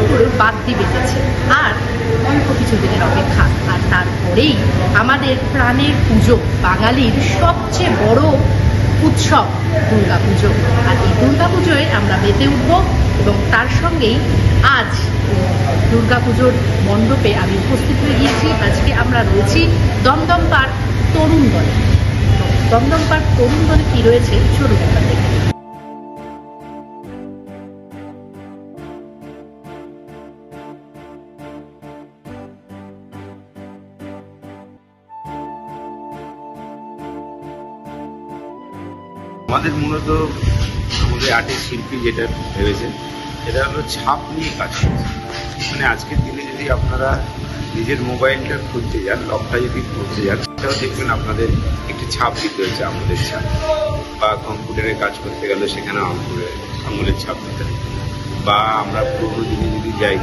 পুরো বাদ্যি বেজেছে, আর অল্প কিছুদিনের অপেক্ষা, আর তারপরেই আমাদের প্রাণের পুজো, বাঙালির সবচেয়ে বড় উৎসব দুর্গাপুজো। আর এই দুর্গাপুজোয় আমরা মেতে উঠব, এবং তার সঙ্গেই আজ দুর্গাপুজোর মণ্ডপে আমি উপস্থিত হয়ে গিয়েছি। আজকে আমরা রয়েছি দমদম পার্ক তরুণ দলে। দমদম পার্ক তরুণ দলে কি রয়েছে চলুন আমরা দেখি। আমাদের মূলত আমাদের আর্টের শিল্পী যেটা ভেবেছেন সেটা হলো ছাপ নিয়ে কাজ করছে। মানে আজকের দিনে যদি আপনারা নিজের মোবাইলটা খুলতে যান, লকটা যদি খুলতে যান, সেটাও দেখবেন আপনাদের একটি ছাপ দিতে হয়েছে, আঙুলের ছাপ, বা কম্পিউটারে কাজ করতে গেলে সেখানে আঙুলের ছাপ দিতে হয়। বা আমরা পুরোনো দিনে যদি যাই,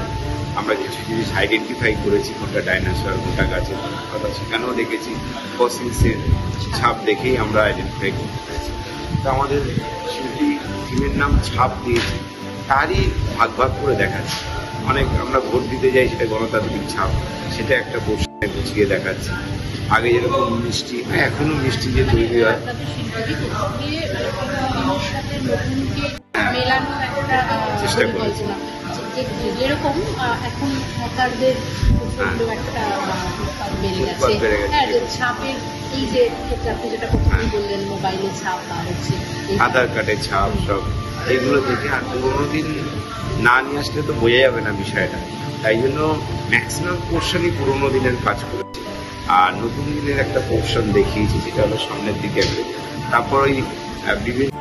আমরা কিছু জিনিস আইডেন্টিফাই করেছি, কোনটা ডাইনোসর কোনটা গাছের কথা, সেখানেও দেখেছি ফসিলসের ছাপ দেখেই আমরা আইডেন্টিফাই করতে পেরেছি। তো আমাদের শিল্পী টিমের নাম ছাপ দিয়েছি, তারই ভাগ ভাগ করে দেখাচ্ছি। অনেক আমরা ভোট দিতে যাই, সেটা গণতান্ত্রিক ছাপ, সেটা একটা পোস্টারে গুছিয়ে দেখাচ্ছি। আগে যেরকম মিষ্টি, এখনো মিষ্টি যে তৈরি হয়, চেষ্টা করেছি। যেরকম এখন হকারদের বেড়ে গেছে ছাপের, এই যে আপনি যেটা বললেন মোবাইলে ছাপ বা হচ্ছে আধার কার্ডের ছাপ, সব এইগুলো দেখে আর পুরোনো দিন না নিয়ে আসলে তো বোঝা যাবে না বিষয়টা। তাই জন্য ম্যাক্সিমাম পোর্শনই পুরোনো দিনের কাজ করেছি, আর নতুন দিনের একটা পোর্শন দেখিয়েছি, যেটা হলো সামনের দিকে। তারপর ওই বিভিন্ন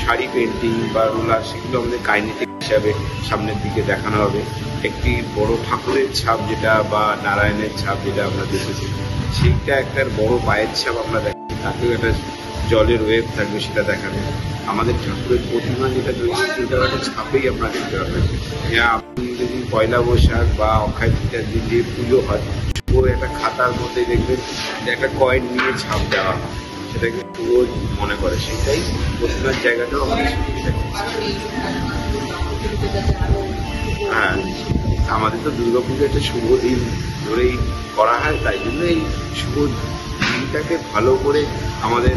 শাড়ি পেন্টিং বা রোলার, সেগুলো আমাদের কাইনেটিক হিসাবে সামনের দিকে দেখানো হবে। একটি বড় ঠাকুরের ছাপ যেটা, বা নারায়ণের ছাপ যেটা আমরা দেখেছি, সেইটা একটা বড় পায়ের ছাপ আমরা দেখি, তাতেও একটা জলের ওয়েভ থাকবে, সেটা দেখাবে। আমাদের ঠাকুরের প্রতিমা যেটা তৈরি, সেটা একটা ছাপেই আমরা দেখতে পাবেন। আপনি যদি পয়লা বৈশাখ বা অক্ষয় তৃতীয়ার দিন যে পুজো হয়, পুরো একটা খাতার মধ্যে দেখবেন যে একটা কয়েন নিয়ে ছাপ দেওয়া হয়, সেটাকে পুরো মনে করে, সেটাই প্রতিমার জায়গাটাও আমাদের হ্যাঁ। আমাদের তো দুর্গাপুজো একটা শুভ দিন ধরেই করা হয়, তাই জন্য এই শুভ দিনটাকে ভালো করে আমাদের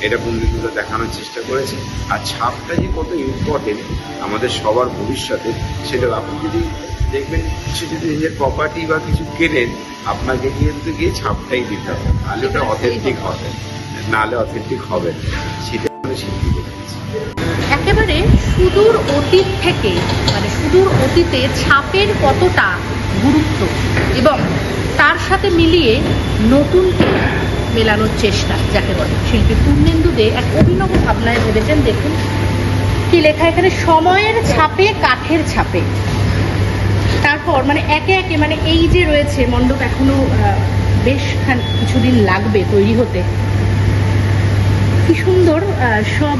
এটা বন্ধুগুলো দেখানোর চেষ্টা করেছি। আর ছাপটা যে কত ইম্পর্টেন্ট আমাদের সবার ভবিষ্যতে, সেটা আপনি যদি দেখবেন, কিছু যদি নিজের প্রপার্টি বা কিছু কেনেন, আপনাকে কিন্তু গিয়ে ছাপটাই দিতে হবে, নাহলে ওটা অথেন্টিক হবে, নাহলে অথেন্টিক হবে না। সেটা আমরা শিল্পী দেখেছি। একেবারে সুদূর অতীত থেকে, মানে সুদূর অতীতে ছাপের কতটা গুরুত্ব এবং তার সাথে মিলিয়ে নতুনকে মেলানোর চেষ্টা, যাকে বলে শিল্পী পূর্ণেন্দু দে এক অভিনব ভাবনায় ভেবেছেন। দেখুন কি লেখা এখানে, সময়ের ছাপে কাঠের ছাপে। তারপর মানে একে একে, মানে এই যে রয়েছে মণ্ডপ, এখনো বেশ কিছুদিন লাগবে তৈরি হতে। কি সুন্দর সব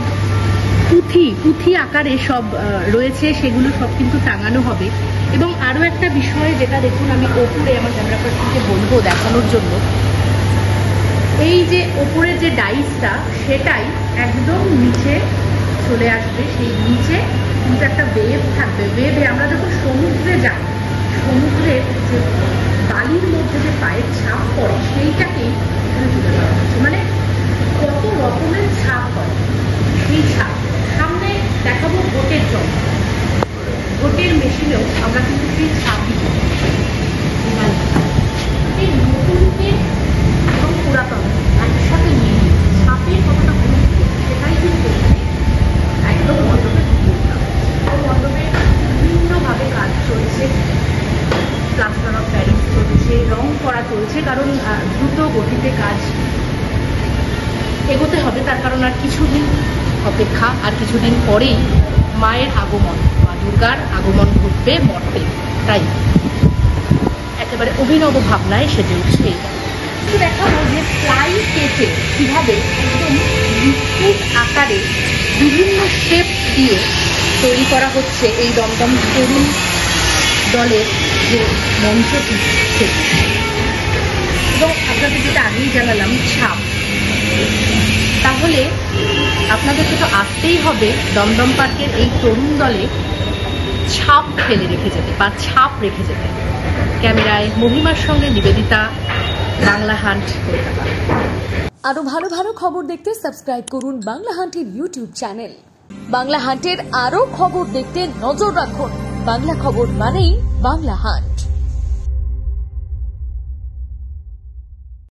পুঁথি আকারে সব রয়েছে, সেগুলো সব কিন্তু টাঙানো হবে। এবং আরও একটা বিষয় যেটা দেখুন, আমি ওপরে আমার ক্যামেরা পার্সনকে বলবো দেখানোর জন্য, এই যে ওপরের যে ডাইসটা, সেটাই একদম নিচে চলে আসবে। সেই নিচে কিন্তু একটা ওয়েভ থাকবে। ওয়েভে আমরা যখন সমুদ্রে যাই, সমুদ্রের যে বালির মধ্যে যে পায়ের ছাপ পড়ে, সেইটাকেই এখানে তুলে দেওয়া হচ্ছে। মানে কত রকমের ছাপ হয়, সেই ছাপ সামনে দেখাবো। ভোটের জন্য ভোটের মেশিনেও আমরা কিন্তু সেই ছাপই এই নতুনকে এবং পুরাতন একসাথে নিয়ে ছাপের কতটা গুরুত্ব, সেটাই কিন্তু একদম মণ্ডপে মণ্ডপে বিভিন্নভাবে কাজ চলছে। প্লাস্টার অফ প্যারিস চলছে, রং করা চলছে, কারণ দ্রুত গতিতে কাজ এগোতে হবে। তার কারণ আর কিছুদিন অপেক্ষা, আর কিছুদিন পরেই মায়ের আগমন, মা দুর্গার আগমন ঘটবে মঠে। তাই একেবারে অভিনব ভাবনায় সেজে উঠছে। দেখাবো যে ফ্লাই কেটে কীভাবে একদম নিখুঁত আকারে বিভিন্ন শেপ দিয়ে তৈরি করা হচ্ছে এই দমদম তরুণ দলের যে মঞ্চটি। এবং আপনাদের যেটা আগেই জানালাম, ছাপ, তাহলে আপনাদেরকে তো আসতেই হবে দমদম পার্কের এই তরুণ দলে ছাপ ফেলে রেখে যেতে বা ছাপ রেখে যেতে। ক্যামেরায় মহিমার সঙ্গে নিবেদিতা, বাংলা হান্ট, কলকাতা। আরো ভালো ভালো খবর দেখতে সাবস্ক্রাইব করুন বাংলা হান্টের ইউটিউব চ্যানেল। বাংলা হান্টের আরো খবর দেখতে নজর রাখুন। বাংলা খবর মানেই বাংলা হান্ট।